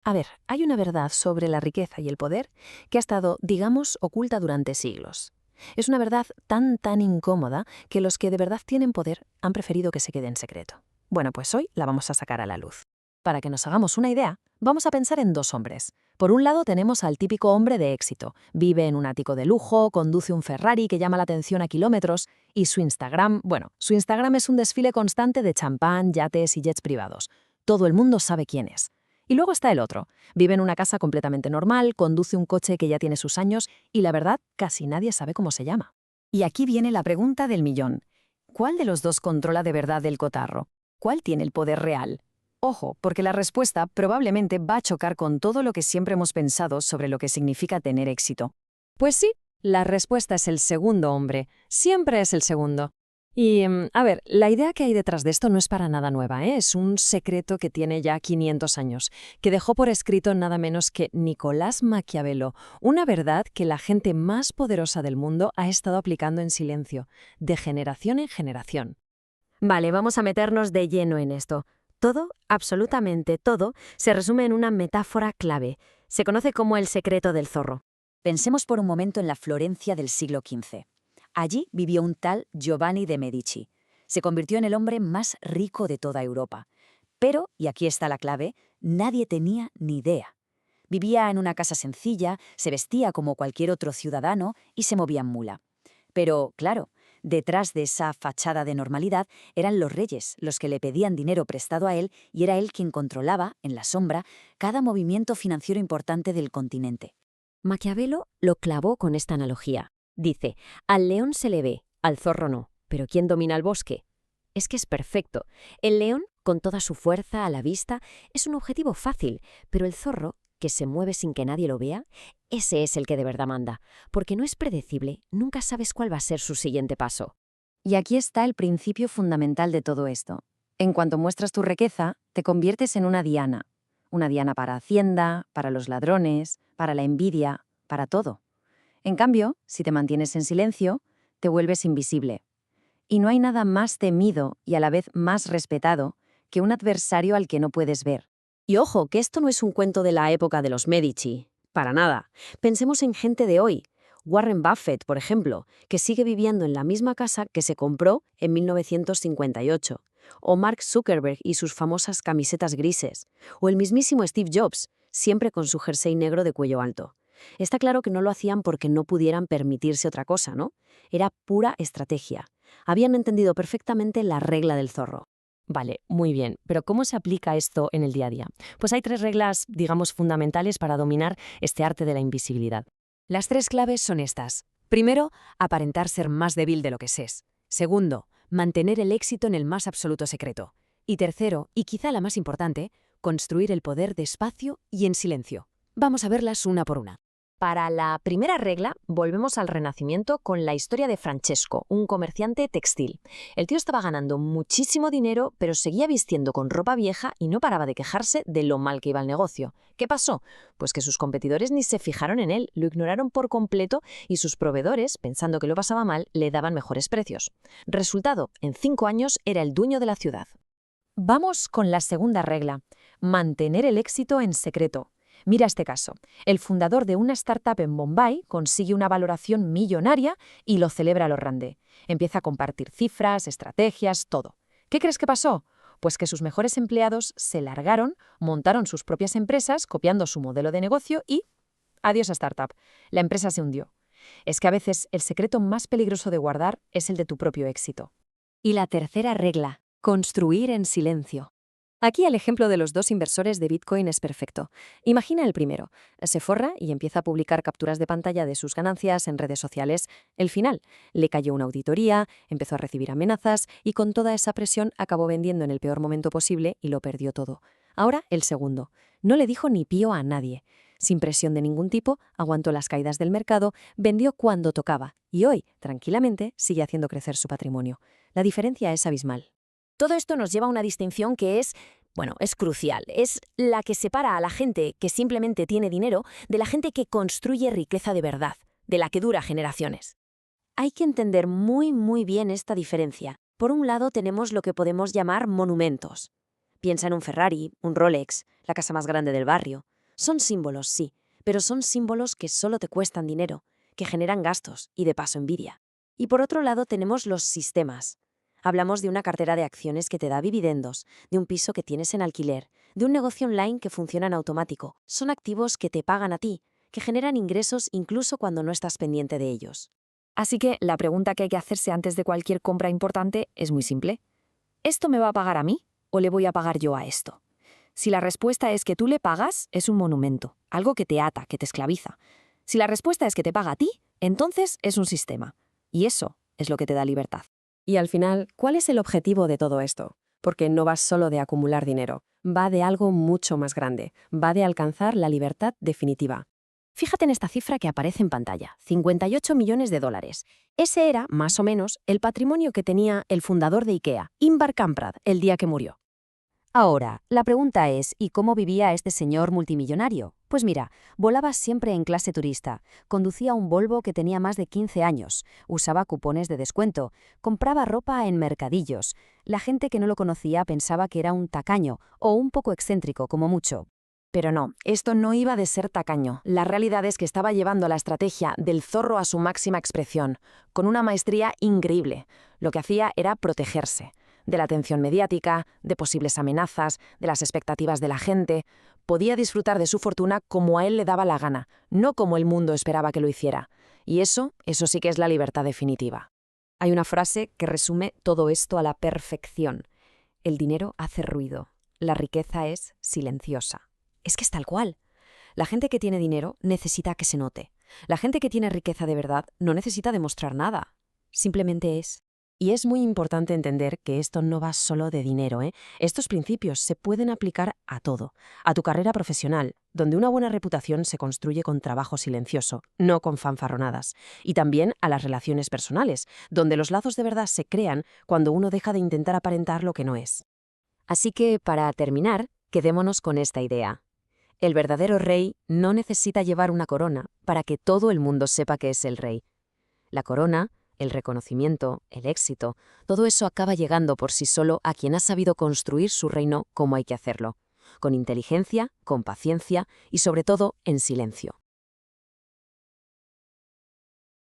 A ver, hay una verdad sobre la riqueza y el poder que ha estado, digamos, oculta durante siglos. Es una verdad tan incómoda que los que de verdad tienen poder han preferido que se quede en secreto. Bueno, pues hoy la vamos a sacar a la luz. Para que nos hagamos una idea, vamos a pensar en dos hombres. Por un lado tenemos al típico hombre de éxito. Vive en un ático de lujo, conduce un Ferrari que llama la atención a kilómetros y su Instagram, bueno, su Instagram es un desfile constante de champán, yates y jets privados. Todo el mundo sabe quién es. Y luego está el otro. Vive en una casa completamente normal, conduce un coche que ya tiene sus años y la verdad, casi nadie sabe cómo se llama. Y aquí viene la pregunta del millón. ¿Cuál de los dos controla de verdad el cotarro? ¿Cuál tiene el poder real? Ojo, porque la respuesta probablemente va a chocar con todo lo que siempre hemos pensado sobre lo que significa tener éxito. Pues sí, la respuesta es el segundo hombre. Siempre es el segundo. Y, a ver, la idea que hay detrás de esto no es para nada nueva, ¿eh? Es un secreto que tiene ya 500 años, que dejó por escrito nada menos que Nicolás Maquiavelo, una verdad que la gente más poderosa del mundo ha estado aplicando en silencio, de generación en generación. Vale, vamos a meternos de lleno en esto. Todo, absolutamente todo, se resume en una metáfora clave. Se conoce como el secreto del zorro. Pensemos por un momento en la Florencia del siglo XV. Allí vivió un tal Giovanni de Medici. Se convirtió en el hombre más rico de toda Europa. Pero, y aquí está la clave, nadie tenía ni idea. Vivía en una casa sencilla, se vestía como cualquier otro ciudadano y se movía en mula. Pero, claro, detrás de esa fachada de normalidad eran los reyes los que le pedían dinero prestado a él y era él quien controlaba, en la sombra, cada movimiento financiero importante del continente. Maquiavelo lo clavó con esta analogía. Dice, al león se le ve, al zorro no, pero ¿quién domina el bosque? Es que es perfecto. El león, con toda su fuerza a la vista, es un objetivo fácil, pero el zorro, que se mueve sin que nadie lo vea, ese es el que de verdad manda, porque no es predecible, nunca sabes cuál va a ser su siguiente paso. Y aquí está el principio fundamental de todo esto. En cuanto muestras tu riqueza, te conviertes en una diana. Una diana para Hacienda, para los ladrones, para la envidia, para todo. En cambio, si te mantienes en silencio, te vuelves invisible. Y no hay nada más temido y a la vez más respetado que un adversario al que no puedes ver. Y ojo, que esto no es un cuento de la época de los Medici, para nada. Pensemos en gente de hoy. Warren Buffett, por ejemplo, que sigue viviendo en la misma casa que se compró en 1958. O Mark Zuckerberg y sus famosas camisetas grises. O el mismísimo Steve Jobs, siempre con su jersey negro de cuello alto. Está claro que no lo hacían porque no pudieran permitirse otra cosa, ¿no? Era pura estrategia. Habían entendido perfectamente la regla del zorro. Vale, muy bien, pero ¿cómo se aplica esto en el día a día? Pues hay tres reglas, digamos, fundamentales para dominar este arte de la invisibilidad. Las tres claves son estas. Primero, aparentar ser más débil de lo que es. Segundo, mantener el éxito en el más absoluto secreto. Y tercero, y quizá la más importante, construir el poder despacio y en silencio. Vamos a verlas una por una. Para la primera regla, volvemos al Renacimiento con la historia de Francesco, un comerciante textil. El tío estaba ganando muchísimo dinero, pero seguía vistiendo con ropa vieja y no paraba de quejarse de lo mal que iba el negocio. ¿Qué pasó? Pues que sus competidores ni se fijaron en él, lo ignoraron por completo y sus proveedores, pensando que lo pasaba mal, le daban mejores precios. Resultado, en 5 años era el dueño de la ciudad. Vamos con la segunda regla, mantener el éxito en secreto. Mira este caso. El fundador de una startup en Bombay consigue una valoración millonaria y lo celebra a lo grande. Empieza a compartir cifras, estrategias, todo. ¿Qué crees que pasó? Pues que sus mejores empleados se largaron, montaron sus propias empresas copiando su modelo de negocio y adiós a startup. La empresa se hundió. Es que a veces el secreto más peligroso de guardar es el de tu propio éxito. Y la tercera regla, construir en silencio. Aquí el ejemplo de los dos inversores de Bitcoin es perfecto. Imagina el primero. Se forra y empieza a publicar capturas de pantalla de sus ganancias en redes sociales. El final. Le cayó una auditoría, empezó a recibir amenazas y con toda esa presión acabó vendiendo en el peor momento posible y lo perdió todo. Ahora el segundo. No le dijo ni pío a nadie. Sin presión de ningún tipo, aguantó las caídas del mercado, vendió cuando tocaba y hoy, tranquilamente, sigue haciendo crecer su patrimonio. La diferencia es abismal. Todo esto nos lleva a una distinción que es crucial. Es la que separa a la gente que simplemente tiene dinero de la gente que construye riqueza de verdad, de la que dura generaciones. Hay que entender muy bien esta diferencia. Por un lado tenemos lo que podemos llamar monumentos. Piensa en un Ferrari, un Rolex, la casa más grande del barrio. Son símbolos, sí, pero son símbolos que solo te cuestan dinero, que generan gastos y de paso envidia. Y por otro lado tenemos los sistemas. Hablamos de una cartera de acciones que te da dividendos, de un piso que tienes en alquiler, de un negocio online que funciona en automático. Son activos que te pagan a ti, que generan ingresos incluso cuando no estás pendiente de ellos. Así que la pregunta que hay que hacerse antes de cualquier compra importante es muy simple. ¿Esto me va a pagar a mí o le voy a pagar yo a esto? Si la respuesta es que tú le pagas, es un monumento, algo que te ata, que te esclaviza. Si la respuesta es que te paga a ti, entonces es un sistema. Y eso es lo que te da libertad. Y al final, ¿cuál es el objetivo de todo esto? Porque no va solo de acumular dinero, va de algo mucho más grande, va de alcanzar la libertad definitiva. Fíjate en esta cifra que aparece en pantalla, 58 millones de dólares. Ese era, más o menos, el patrimonio que tenía el fundador de IKEA, Ingvar Kamprad, el día que murió. Ahora, la pregunta es, ¿y cómo vivía este señor multimillonario? Pues mira, volaba siempre en clase turista, conducía un Volvo que tenía más de 15 años, usaba cupones de descuento, compraba ropa en mercadillos. La gente que no lo conocía pensaba que era un tacaño o un poco excéntrico como mucho. Pero no, esto no iba de ser tacaño. La realidad es que estaba llevando la estrategia del zorro a su máxima expresión, con una maestría increíble. Lo que hacía era protegerse de la atención mediática, de posibles amenazas, de las expectativas de la gente. Podía disfrutar de su fortuna como a él le daba la gana, no como el mundo esperaba que lo hiciera. Y eso sí que es la libertad definitiva. Hay una frase que resume todo esto a la perfección. El dinero hace ruido, la riqueza es silenciosa. Es que es tal cual. La gente que tiene dinero necesita que se note. La gente que tiene riqueza de verdad no necesita demostrar nada. Simplemente es. Y es muy importante entender que esto no va solo de dinero, ¿eh? Estos principios se pueden aplicar a todo. A tu carrera profesional, donde una buena reputación se construye con trabajo silencioso, no con fanfarronadas. Y también a las relaciones personales, donde los lazos de verdad se crean cuando uno deja de intentar aparentar lo que no es. Así que, para terminar, quedémonos con esta idea. El verdadero rey no necesita llevar una corona para que todo el mundo sepa que es el rey. La corona, el reconocimiento, el éxito, todo eso acaba llegando por sí solo a quien ha sabido construir su reino como hay que hacerlo, con inteligencia, con paciencia y sobre todo en silencio.